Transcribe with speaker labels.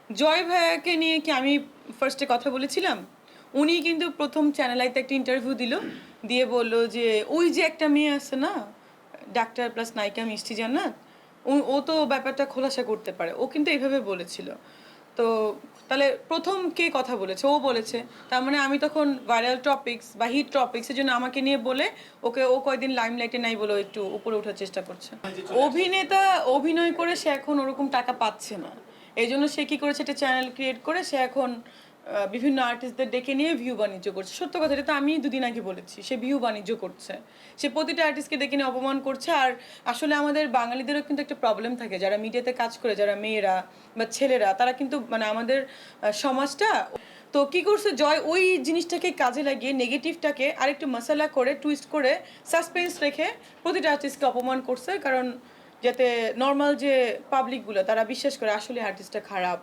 Speaker 1: জয় ভাইয়াকে নিয়ে কি আমি ফার্স্টে কথা বলেছিলাম? উনি কিন্তু ১ম চ্যানেল আইতে একটা ইন্টারভিউ দিল। দিয়ে বলল যে, "ওই যে একটা মেয়ে আছে না? ডাক্তার প্লাস নায়িকা মিষ্টি জান্নাত। ও তো ব্যাপারটা খোলাসা করতে পারে।" ও কিন্তু এভাবে বলেছিল। তো তাহলে ১ম কে কথা বলেছে? ও বলেছে। তার মানে আমি তখন ভাইরাল টপিকস বা হিট টপিকস এজন্য আমাকে নিয়ে বলে ও কয়দিন লাইমলাইটে নাই বলে ও একটু উপরে ওঠার চেষ্টা করছে। অভিনেতা অভিনয় করে সে এখন ওরকম টাকা পাচ্ছে না। এজন্য সে কি করেছে একটা চ্যানেল ক্রিয়েট করে সে এখন বিভিন্ন আর্টিস্টদের ডেকে নিয়ে ভিউ বাণিজ্য করছে। সত্য কথা এটা তো আমি দুদিন আগে বলেছি। সে ভিউ বাণিজ্য করছে। সে প্রতিটা আর্টিস্টকে ডেকে নিয়ে অপমান করছে। আর আসলে আমাদের বাঙালিদেরও কিন্তু একটা প্রবলেম থাকে। যারা মিডিয়াতে কাজ করে, যারা মেয়েরা বা ছেলেরা তারা কিন্তু মানে আমাদের সমাজটা তো কি করছে জয় ওই জিনিসটাকে কাজে লাগিয়ে নেগেটিভটাকে আরেকটু মশালা করে টুইস্ট করে সাসপেন্স রেখে প্রতিটা আর্টিস্টকে অপমান করছে কারণ যাতে নর্মাল যে পাবলিকগুলো তারা বিশ্বাস করে আসলে আর্টিস্টটা খারাপ